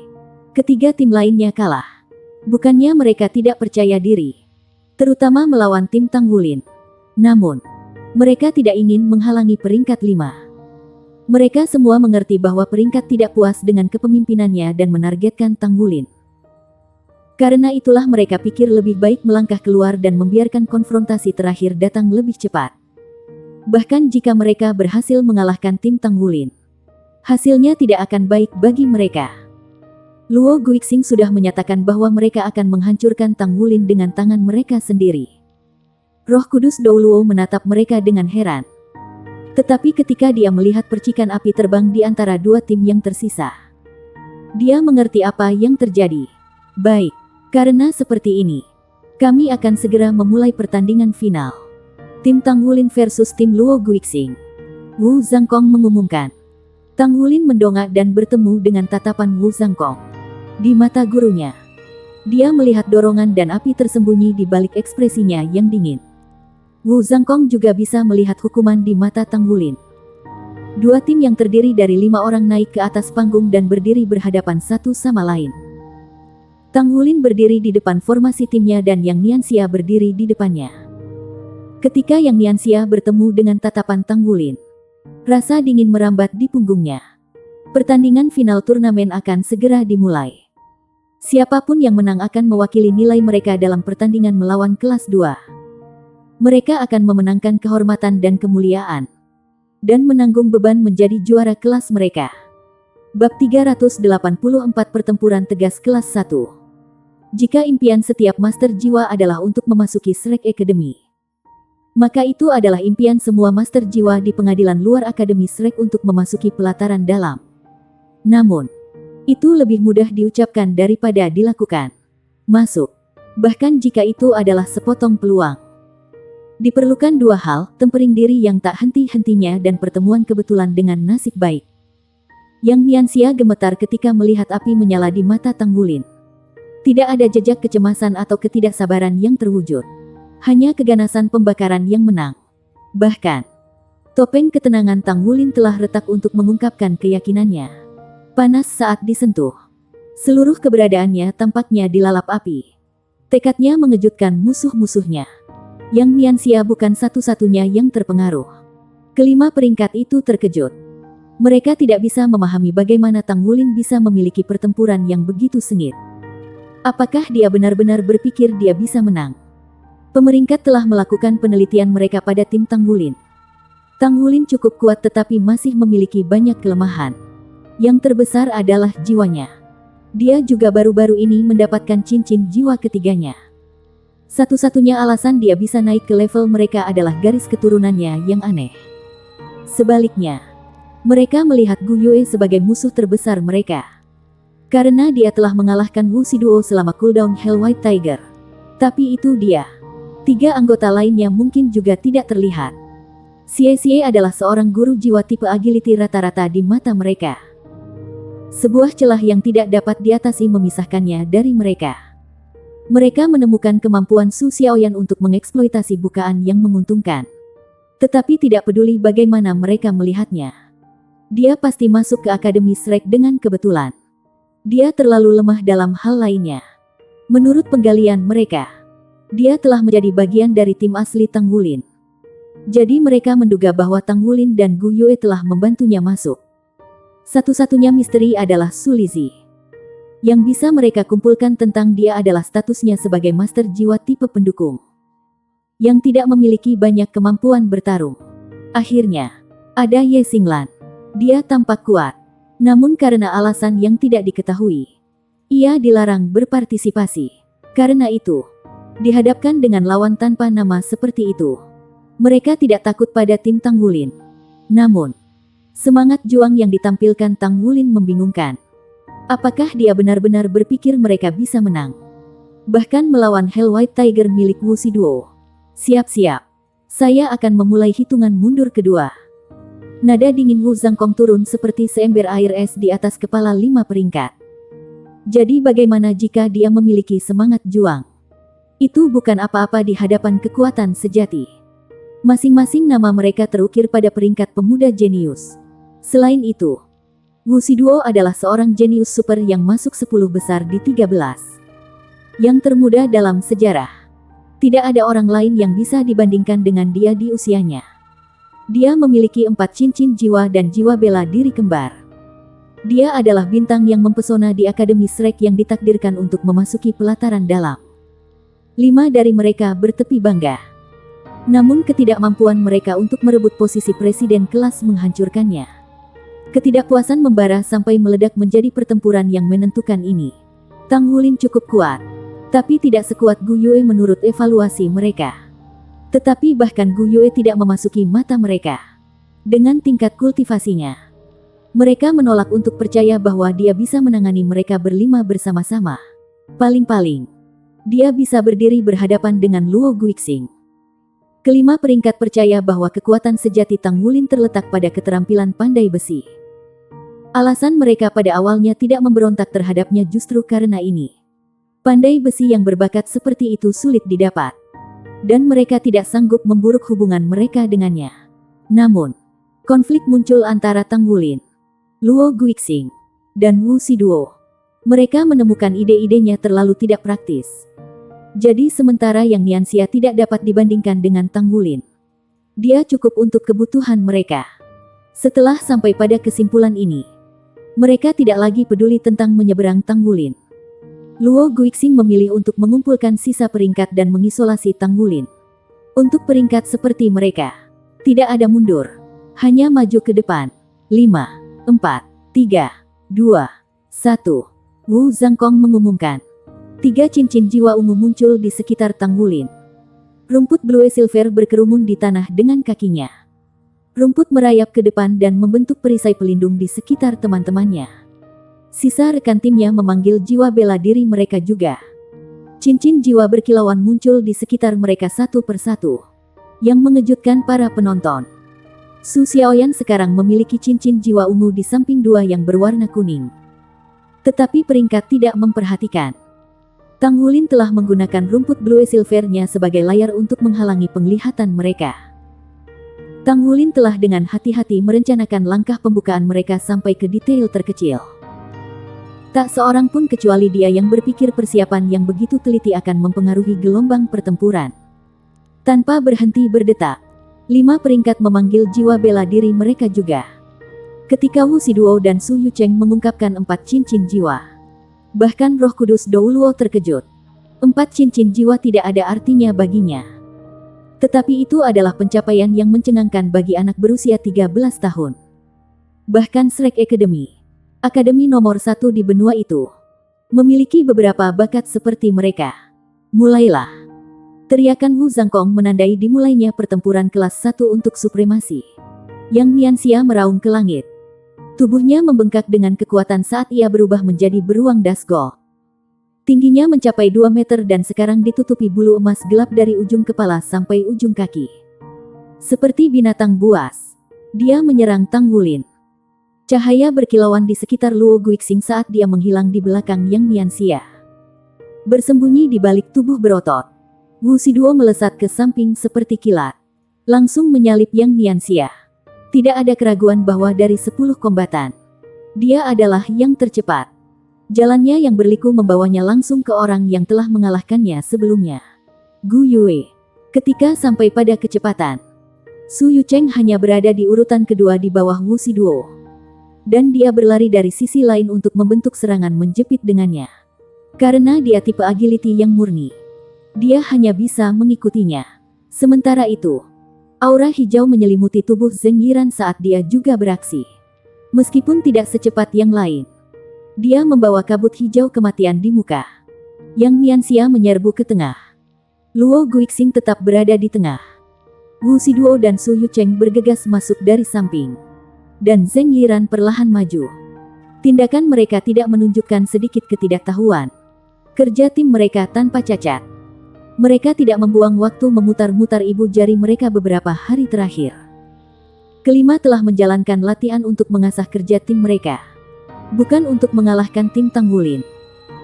ketiga tim lainnya kalah. Bukannya mereka tidak percaya diri, terutama melawan tim Tang Wulin. Namun, mereka tidak ingin menghalangi peringkat 5. Mereka semua mengerti bahwa peringkat tidak puas dengan kepemimpinannya dan menargetkan Tang Wulin. Karena itulah mereka pikir lebih baik melangkah keluar dan membiarkan konfrontasi terakhir datang lebih cepat. Bahkan jika mereka berhasil mengalahkan tim Tang Wulin, hasilnya tidak akan baik bagi mereka. Luo Guixing sudah menyatakan bahwa mereka akan menghancurkan Tang Wulin dengan tangan mereka sendiri. Roh Kudus Douluo menatap mereka dengan heran. Tetapi ketika dia melihat percikan api terbang di antara 2 tim yang tersisa, dia mengerti apa yang terjadi. Baik, karena seperti ini, kami akan segera memulai pertandingan final. Tim Tang Wulin versus tim Luo Guixing. Wu Zhangkong mengumumkan. Tang Wulin mendongak dan bertemu dengan tatapan Wu Zhangkong. Di mata gurunya, dia melihat dorongan dan api tersembunyi di balik ekspresinya yang dingin. Wu Zhangkong juga bisa melihat hukuman di mata Tang Wulin. 2 tim yang terdiri dari 5 orang naik ke atas panggung dan berdiri berhadapan satu sama lain. Tang Wulin berdiri di depan formasi timnya dan Yang Nianxia berdiri di depannya. Ketika Yang Nianxia bertemu dengan tatapan Tang Wulin, rasa dingin merambat di punggungnya. Pertandingan final turnamen akan segera dimulai. Siapapun yang menang akan mewakili nilai mereka dalam pertandingan melawan kelas 2. Mereka akan memenangkan kehormatan dan kemuliaan, dan menanggung beban menjadi juara kelas mereka. Bab 384 Pertempuran Tegas Kelas 1. Jika impian setiap Master Jiwa adalah untuk memasuki Shrek Academy, maka itu adalah impian semua Master Jiwa di pengadilan luar Akademi Shrek untuk memasuki pelataran dalam. Namun, itu lebih mudah diucapkan daripada dilakukan. Masuk. Bahkan jika itu adalah sepotong peluang. Diperlukan dua hal, tempering diri yang tak henti-hentinya dan pertemuan kebetulan dengan nasib baik. Yang Nianxia gemetar ketika melihat api menyala di mata Tang Wulin. Tidak ada jejak kecemasan atau ketidaksabaran yang terwujud. Hanya keganasan pembakaran yang menang. Bahkan, topeng ketenangan Tang Wulin telah retak untuk mengungkapkan keyakinannya. Panas saat disentuh. Seluruh keberadaannya tampaknya dilalap api. Tekadnya mengejutkan musuh-musuhnya. Yang Nianxia bukan satu-satunya yang terpengaruh. Kelima peringkat itu terkejut. Mereka tidak bisa memahami bagaimana Tang Wulin bisa memiliki pertempuran yang begitu sengit. Apakah dia benar-benar berpikir dia bisa menang? Pemeringkat telah melakukan penelitian mereka pada tim Tang Wulin. Tang Wulin cukup kuat tetapi masih memiliki banyak kelemahan. Yang terbesar adalah jiwanya. Dia juga baru-baru ini mendapatkan cincin jiwa ketiganya. Satu-satunya alasan dia bisa naik ke level mereka adalah garis keturunannya yang aneh. Sebaliknya, mereka melihat Gu Yue sebagai musuh terbesar mereka. Karena dia telah mengalahkan Wu Shiduo selama cooldown Hell White Tiger. Tapi itu dia. 3 anggota lainnya mungkin juga tidak terlihat. Xie adalah seorang guru jiwa tipe agility rata-rata di mata mereka. Sebuah celah yang tidak dapat diatasi memisahkannya dari mereka. Mereka menemukan kemampuan Su Xiaoyan untuk mengeksploitasi bukaan yang menguntungkan. Tetapi tidak peduli bagaimana mereka melihatnya. Dia pasti masuk ke Akademi Shrek dengan kebetulan. Dia terlalu lemah dalam hal lainnya. Menurut penggalian mereka, dia telah menjadi bagian dari tim asli Tang Wulin. Jadi mereka menduga bahwa Tang Wulin dan Gu Yue telah membantunya masuk. Satu-satunya misteri adalah Su Lizhi. Yang bisa mereka kumpulkan tentang dia adalah statusnya sebagai master jiwa tipe pendukung. Yang tidak memiliki banyak kemampuan bertarung. Akhirnya, ada Ye Xinglan. Dia tampak kuat. Namun karena alasan yang tidak diketahui, ia dilarang berpartisipasi. Karena itu, dihadapkan dengan lawan tanpa nama seperti itu, mereka tidak takut pada tim Tang Wulin. Namun, semangat juang yang ditampilkan Tang Wulin membingungkan. Apakah dia benar-benar berpikir mereka bisa menang? Bahkan melawan Hell White Tiger milik Wu Shiduo. Siap-siap. Saya akan memulai hitungan mundur kedua. Nada dingin Wu Zhangkong turun seperti seember air es di atas kepala 5 peringkat. Jadi bagaimana jika dia memiliki semangat juang? Itu bukan apa-apa di hadapan kekuatan sejati. Masing-masing nama mereka terukir pada peringkat pemuda jenius. Selain itu, Wu Shiduo adalah seorang jenius super yang masuk 10 besar di 13. Yang termuda dalam sejarah. Tidak ada orang lain yang bisa dibandingkan dengan dia di usianya. Dia memiliki 4 cincin jiwa dan jiwa bela diri kembar. Dia adalah bintang yang mempesona di Akademi Shrek yang ditakdirkan untuk memasuki pelataran dalam. 5 dari mereka bertepi bangga. Namun ketidakmampuan mereka untuk merebut posisi presiden kelas menghancurkannya. Ketidakpuasan membara sampai meledak menjadi pertempuran yang menentukan ini. Tang Wulin cukup kuat, tapi tidak sekuat Gu Yue menurut evaluasi mereka. Tetapi bahkan Gu Yue tidak memasuki mata mereka. Dengan tingkat kultivasinya, mereka menolak untuk percaya bahwa dia bisa menangani mereka berlima bersama-sama. Paling-paling, dia bisa berdiri berhadapan dengan Luo Guixing. Kelima peringkat percaya bahwa kekuatan sejati Tang Wulin terletak pada keterampilan pandai besi. Alasan mereka pada awalnya tidak memberontak terhadapnya justru karena ini. Pandai besi yang berbakat seperti itu sulit didapat. Dan mereka tidak sanggup memburuk hubungan mereka dengannya. Namun, konflik muncul antara Tang Wulin, Luo Guixing, dan Wu Shiduo. Mereka menemukan ide-idenya terlalu tidak praktis. Jadi sementara yang Nianxia tidak dapat dibandingkan dengan Tang Wulin, dia cukup untuk kebutuhan mereka. Setelah sampai pada kesimpulan ini, mereka tidak lagi peduli tentang menyeberang Tang Wulin. Luo Guixing memilih untuk mengumpulkan sisa peringkat dan mengisolasi Tang Wulin. Untuk peringkat seperti mereka, tidak ada mundur, hanya maju ke depan. 5, 4, 3, 2, 1. Wu Zhangkong mengumumkan. 3 cincin jiwa ungu muncul di sekitar Tang Wulin. Rumput Blue Silver berkerumun di tanah dengan kakinya. Rumput merayap ke depan dan membentuk perisai pelindung di sekitar teman-temannya. Sisa rekan timnya memanggil jiwa bela diri mereka juga. Cincin jiwa berkilauan muncul di sekitar mereka satu persatu, yang mengejutkan para penonton. Su Xiaoyan sekarang memiliki cincin jiwa ungu di samping 2 yang berwarna kuning. Tetapi peringkat tidak memperhatikan. Tang Wulin telah menggunakan rumput Blue Silver-nya sebagai layar untuk menghalangi penglihatan mereka. Tang Wulin telah dengan hati-hati merencanakan langkah pembukaan mereka sampai ke detail terkecil. Tak seorang pun kecuali dia yang berpikir persiapan yang begitu teliti akan mempengaruhi gelombang pertempuran. Tanpa berhenti berdetak, 5 peringkat memanggil jiwa bela diri mereka juga. Ketika Wu Siduo dan Su Yucheng mengungkapkan 4 cincin jiwa, bahkan Roh Kudus Douluo terkejut. 4 cincin jiwa tidak ada artinya baginya. Tetapi itu adalah pencapaian yang mencengangkan bagi anak berusia 13 tahun. Bahkan Shrek Academy, akademi nomor 1 di benua itu, memiliki beberapa bakat seperti mereka. Mulailah. Teriakan Wu Zhangkong menandai dimulainya pertempuran kelas 1 untuk supremasi. Yang Nianxia meraung ke langit. Tubuhnya membengkak dengan kekuatan saat ia berubah menjadi beruang Dazgol. Tingginya mencapai 2 meter dan sekarang ditutupi bulu emas gelap dari ujung kepala sampai ujung kaki. Seperti binatang buas, dia menyerang Tang Wulin. Cahaya berkilauan di sekitar Luo Guixing saat dia menghilang di belakang Yang Nianxia. Bersembunyi di balik tubuh berotot, Wu Siduo melesat ke samping seperti kilat, langsung menyalip Yang Nianxia. Tidak ada keraguan bahwa dari 10 kombatan, dia adalah yang tercepat. Jalannya yang berliku membawanya langsung ke orang yang telah mengalahkannya sebelumnya, Gu Yue. Ketika sampai pada kecepatan, Su Yucheng hanya berada di urutan kedua di bawah Wu Siduo. Dan dia berlari dari sisi lain untuk membentuk serangan menjepit dengannya. Karena dia tipe agility yang murni, dia hanya bisa mengikutinya. Sementara itu, aura hijau menyelimuti tubuh Zheng Yiran saat dia juga beraksi. Meskipun tidak secepat yang lain, dia membawa kabut hijau kematian di muka. Yang Nianxia menyerbu ke tengah. Luo Guixing tetap berada di tengah. Wu Siduo dan Su Yucheng bergegas masuk dari samping. Dan Zheng Yiran perlahan maju. Tindakan mereka tidak menunjukkan sedikit ketidaktahuan. Kerja tim mereka tanpa cacat. Mereka tidak membuang waktu memutar-mutar ibu jari mereka beberapa hari terakhir. Kelima telah menjalankan latihan untuk mengasah kerja tim mereka. Bukan untuk mengalahkan tim Tang Wulin,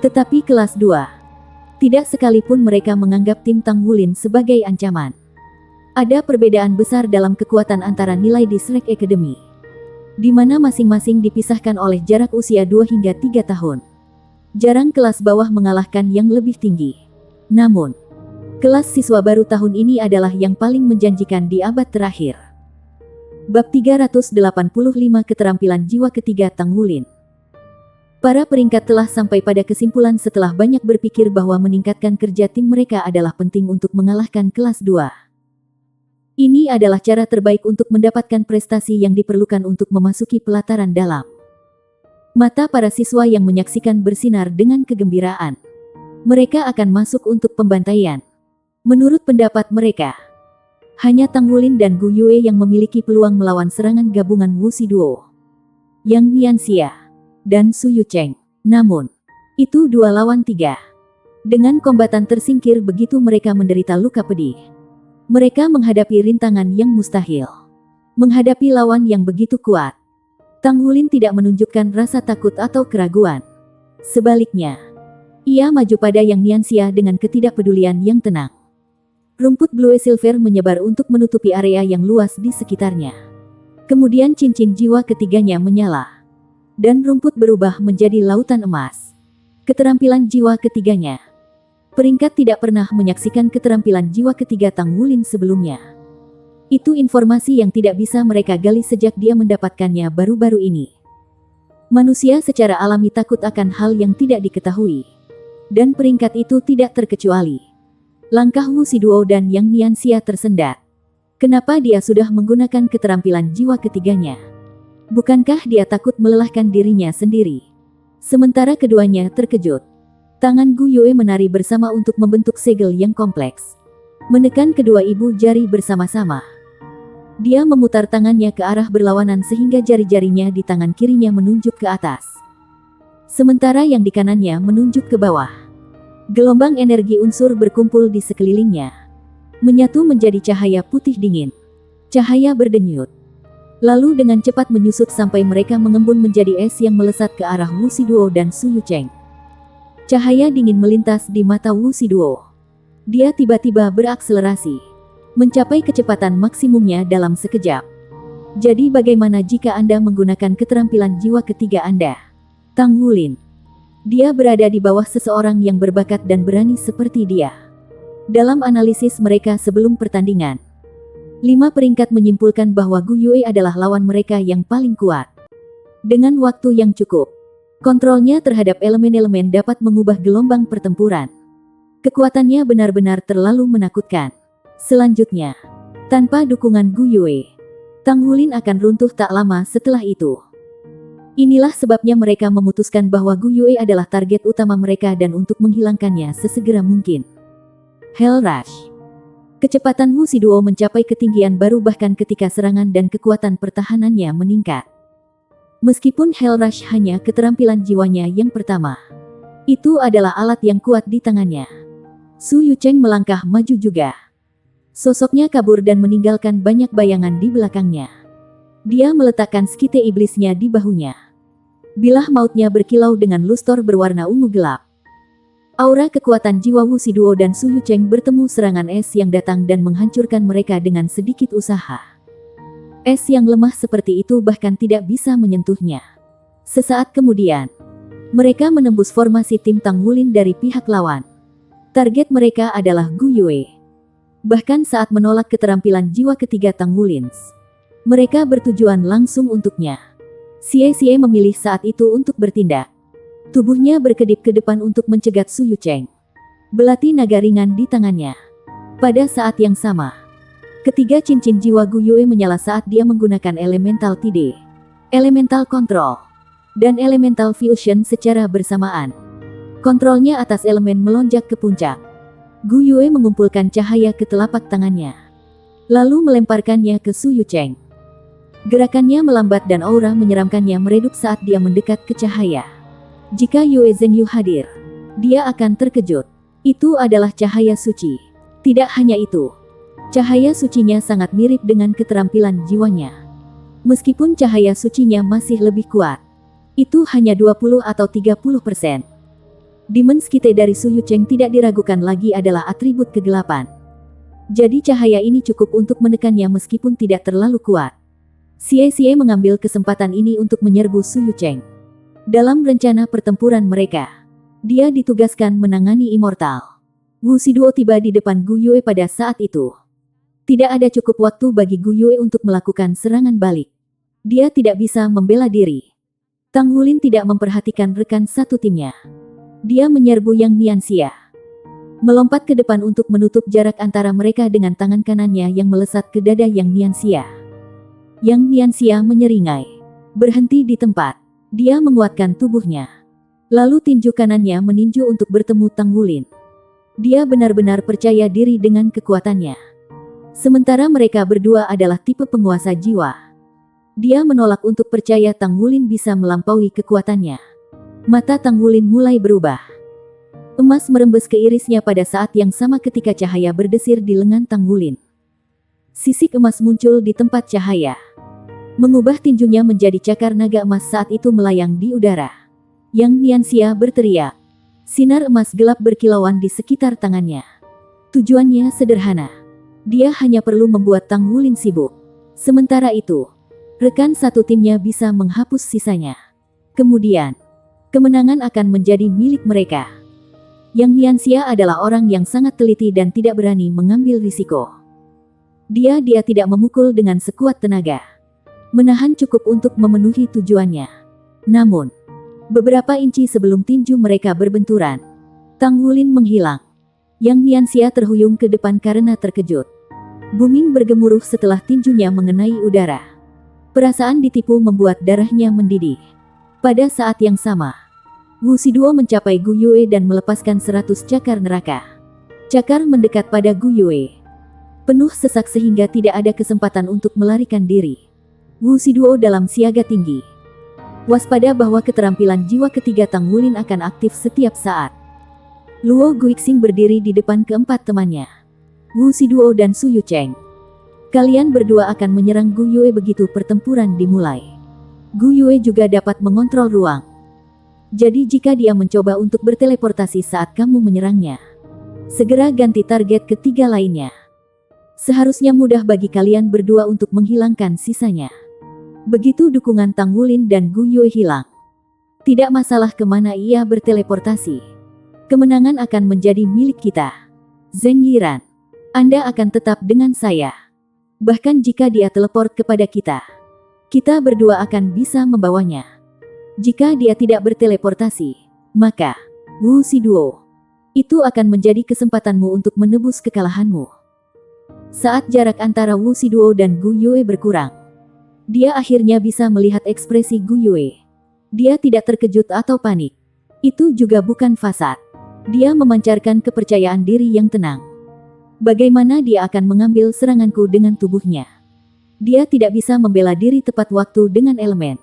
tetapi kelas 2. Tidak sekalipun mereka menganggap tim Tang Wulin sebagai ancaman. Ada perbedaan besar dalam kekuatan antara nilai di Shrek Academy, di mana masing-masing dipisahkan oleh jarak usia 2 hingga 3 tahun. Jarang kelas bawah mengalahkan yang lebih tinggi. Namun, kelas siswa baru tahun ini adalah yang paling menjanjikan di abad terakhir. Bab 385 Keterampilan Jiwa Ketiga Tang Wulin. Para peringkat telah sampai pada kesimpulan setelah banyak berpikir bahwa meningkatkan kerja tim mereka adalah penting untuk mengalahkan kelas 2. Ini adalah cara terbaik untuk mendapatkan prestasi yang diperlukan untuk memasuki pelataran dalam. Mata para siswa yang menyaksikan bersinar dengan kegembiraan. Mereka akan masuk untuk pembantaian. Menurut pendapat mereka, hanya Tang Wulin dan Gu Yue yang memiliki peluang melawan serangan gabungan Wu Siduo, Yang Nianxia, dan Su Yucheng. Namun, itu 2 lawan 3. Dengan kombatan tersingkir begitu mereka menderita luka pedih. Mereka menghadapi rintangan yang mustahil. Menghadapi lawan yang begitu kuat, Tang Wulin tidak menunjukkan rasa takut atau keraguan. Sebaliknya, ia maju pada Yang Nianxia dengan ketidakpedulian yang tenang. Rumput Blue Silver menyebar untuk menutupi area yang luas di sekitarnya. Kemudian cincin jiwa ketiganya menyala. Dan rumput berubah menjadi lautan emas. Keterampilan jiwa ketiganya. Peringkat tidak pernah menyaksikan keterampilan jiwa ketiga Tang Wulin sebelumnya. Itu informasi yang tidak bisa mereka gali sejak dia mendapatkannya baru-baru ini. Manusia secara alami takut akan hal yang tidak diketahui. Dan peringkat itu tidak terkecuali. Langkah Wu Siduo dan Yang Nianxia tersendat. Kenapa dia sudah menggunakan keterampilan jiwa ketiganya? Bukankah dia takut melelahkan dirinya sendiri? Sementara keduanya terkejut. Tangan Gu Yue menari bersama untuk membentuk segel yang kompleks. Menekan kedua ibu jari bersama-sama. Dia memutar tangannya ke arah berlawanan sehingga jari-jarinya di tangan kirinya menunjuk ke atas. Sementara yang di kanannya menunjuk ke bawah. Gelombang energi unsur berkumpul di sekelilingnya. Menyatu menjadi cahaya putih dingin. Cahaya berdenyut. Lalu dengan cepat menyusut sampai mereka mengembun menjadi es yang melesat ke arah Wu Siduo dan Su Yucheng. Cahaya dingin melintas di mata Wu Siduo. Dia tiba-tiba berakselerasi. Mencapai kecepatan maksimumnya dalam sekejap. Jadi bagaimana jika Anda menggunakan keterampilan jiwa ketiga Anda? Tang Wulin. Dia berada di bawah seseorang yang berbakat dan berani seperti dia. Dalam analisis mereka sebelum pertandingan, 5 peringkat menyimpulkan bahwa Gu Yue adalah lawan mereka yang paling kuat. Dengan waktu yang cukup, kontrolnya terhadap elemen-elemen dapat mengubah gelombang pertempuran. Kekuatannya benar-benar terlalu menakutkan. Selanjutnya, tanpa dukungan Gu Yue, Tang Wulin akan runtuh tak lama setelah itu. Inilah sebabnya mereka memutuskan bahwa Gu Yue adalah target utama mereka dan untuk menghilangkannya sesegera mungkin. Hell Rush. Kecepatan Wu Siduo mencapai ketinggian baru bahkan ketika serangan dan kekuatan pertahanannya meningkat. Meskipun Hell Rush hanya keterampilan jiwanya yang pertama, itu adalah alat yang kuat di tangannya. Su Yucheng melangkah maju juga. Sosoknya kabur dan meninggalkan banyak bayangan di belakangnya. Dia meletakkan skite iblisnya di bahunya. Bilah mautnya berkilau dengan lustor berwarna ungu gelap. Aura kekuatan jiwa Wu Siduo dan Su Yucheng bertemu serangan es yang datang dan menghancurkan mereka dengan sedikit usaha. Es yang lemah seperti itu bahkan tidak bisa menyentuhnya. Sesaat kemudian, mereka menembus formasi tim Tang Wulin dari pihak lawan. Target mereka adalah Gu Yue. Bahkan saat menolak keterampilan jiwa ketiga Tang Wulin, mereka bertujuan langsung untuknya. Xie memilih saat itu untuk bertindak. Tubuhnya berkedip ke depan untuk mencegat Su Yucheng. Belati naga ringan di tangannya. Pada saat yang sama, ketiga cincin jiwa Gu Yue menyala saat dia menggunakan Elemental Tide, Elemental Control, dan Elemental Fusion secara bersamaan. Kontrolnya atas elemen melonjak ke puncak. Gu Yue mengumpulkan cahaya ke telapak tangannya, lalu melemparkannya ke Su Yucheng. Gerakannya melambat dan aura menyeramkannya meredup saat dia mendekat ke cahaya. Jika Yue Zhengyu hadir, dia akan terkejut. Itu adalah cahaya suci. Tidak hanya itu, cahaya sucinya sangat mirip dengan keterampilan jiwanya. Meskipun cahaya sucinya masih lebih kuat, itu hanya 20 atau 30%. Demon Skite dari Su Yucheng tidak diragukan lagi adalah atribut kegelapan. Jadi cahaya ini cukup untuk menekannya meskipun tidak terlalu kuat. Xie mengambil kesempatan ini untuk menyerbu Su Yucheng. Dalam rencana pertempuran mereka, dia ditugaskan menangani Immortal. Wu Siduo tiba di depan Gu Yue pada saat itu. Tidak ada cukup waktu bagi Gu Yue untuk melakukan serangan balik. Dia tidak bisa membela diri. Tang Wulin tidak memperhatikan rekan satu timnya. Dia menyerbu Yang Nianxia. Melompat ke depan untuk menutup jarak antara mereka dengan tangan kanannya yang melesat ke dada Yang Nianxia. Yang Nianxia menyeringai. Berhenti di tempat. Dia menguatkan tubuhnya. Lalu tinju kanannya meninju untuk bertemu Tang Wulin. Dia benar-benar percaya diri dengan kekuatannya. Sementara mereka berdua adalah tipe penguasa jiwa. Dia menolak untuk percaya Tang Wulin bisa melampaui kekuatannya. Mata Tang Wulin mulai berubah. Emas merembes ke irisnya pada saat yang sama ketika cahaya berdesir di lengan Tang Wulin. Sisik emas muncul di tempat cahaya. Mengubah tinjunya menjadi cakar naga emas saat itu melayang di udara. Yang Nianxia berteriak. Sinar emas gelap berkilauan di sekitar tangannya. Tujuannya sederhana. Dia hanya perlu membuat Tang Wulin sibuk. Sementara itu, rekan satu timnya bisa menghapus sisanya. Kemudian, kemenangan akan menjadi milik mereka. Yang Nianxia adalah orang yang sangat teliti dan tidak berani mengambil risiko. Dia tidak memukul dengan sekuat tenaga. Menahan cukup untuk memenuhi tujuannya. Namun, beberapa inci sebelum tinju mereka berbenturan, Tang Wulin menghilang. Yang Nianxia terhuyung ke depan karena terkejut. Booming bergemuruh setelah tinjunya mengenai udara. Perasaan ditipu membuat darahnya mendidih. Pada saat yang sama, Wu Shiduo mencapai Gu Yue dan melepaskan 100 cakar neraka. Cakar mendekat pada Gu Yue. Penuh sesak sehingga tidak ada kesempatan untuk melarikan diri. Wu Shiduo dalam siaga tinggi. Waspada bahwa keterampilan jiwa ketiga Tang Wulin akan aktif setiap saat. Luo Guixing berdiri di depan keempat temannya, Wu Shiduo dan Su Yucheng. Kalian berdua akan menyerang Gu Yue begitu pertempuran dimulai. Gu Yue juga dapat mengontrol ruang. Jadi jika dia mencoba untuk berteleportasi saat kamu menyerangnya, segera ganti target ketiga lainnya. Seharusnya mudah bagi kalian berdua untuk menghilangkan sisanya. Begitu dukungan Tang Wulin dan Gu Yue hilang, tidak masalah kemana ia berteleportasi. Kemenangan akan menjadi milik kita. Zheng Yiran, Anda akan tetap dengan saya. Bahkan jika dia teleport kepada kita, kita berdua akan bisa membawanya. Jika dia tidak berteleportasi, maka, Wu Shiduo, itu akan menjadi kesempatanmu untuk menebus kekalahanmu. Saat jarak antara Wu Shiduo dan Gu Yue berkurang, dia akhirnya bisa melihat ekspresi Gu Yue. Dia tidak terkejut atau panik. Itu juga bukan fasad. Dia memancarkan kepercayaan diri yang tenang. Bagaimana dia akan mengambil seranganku dengan tubuhnya? Dia tidak bisa membela diri tepat waktu dengan elemen.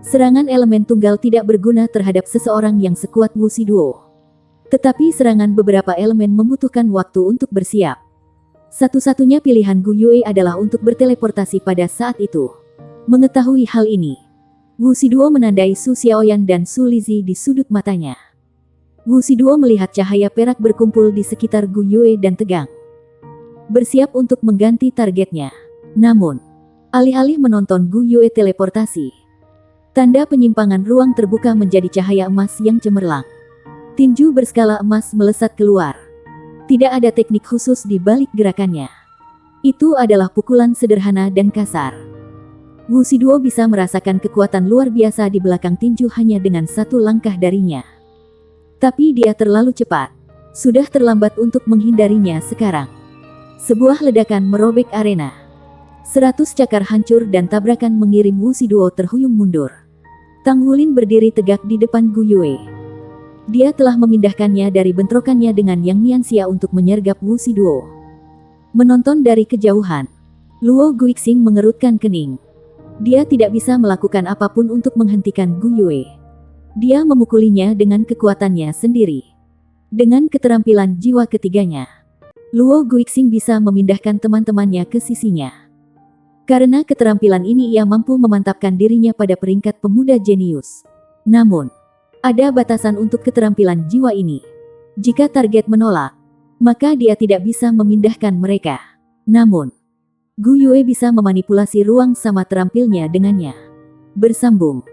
Serangan elemen tunggal tidak berguna terhadap seseorang yang sekuat Wu Shiduo. Tetapi serangan beberapa elemen membutuhkan waktu untuk bersiap. Satu-satunya pilihan Gu Yue adalah untuk berteleportasi pada saat itu. Mengetahui hal ini, Wu Shiduo menandai Su Xiaoyan dan Su Lizhi di sudut matanya. Wu Shiduo melihat cahaya perak berkumpul di sekitar Gu Yue dan tegang. Bersiap untuk mengganti targetnya. Namun, alih-alih menonton Gu Yue teleportasi, tanda penyimpangan ruang terbuka menjadi cahaya emas yang cemerlang. Tinju berskala emas melesat keluar. Tidak ada teknik khusus di balik gerakannya. Itu adalah pukulan sederhana dan kasar. Wu Shiduo bisa merasakan kekuatan luar biasa di belakang tinju hanya dengan satu langkah darinya. Tapi dia terlalu cepat. Sudah terlambat untuk menghindarinya sekarang. Sebuah ledakan merobek arena. 100 cakar hancur dan tabrakan mengirim Wu Shiduo terhuyung mundur. Tang Wulin berdiri tegak di depan Gu Yue. Dia telah memindahkannya dari bentrokannya dengan Yang Nianxia untuk menyergap Wu Shiduo. Menonton dari kejauhan, Luo Guixing mengerutkan kening. Dia tidak bisa melakukan apapun untuk menghentikan Gu Yue. Dia memukulinya dengan kekuatannya sendiri. Dengan keterampilan jiwa ketiganya, Luo Guixing bisa memindahkan teman-temannya ke sisinya. Karena keterampilan ini ia mampu memantapkan dirinya pada peringkat pemuda jenius. Namun, ada batasan untuk keterampilan jiwa ini. Jika target menolak, maka dia tidak bisa memindahkan mereka. Namun, Gu Yue bisa memanipulasi ruang sama terampilnya dengannya. Bersambung.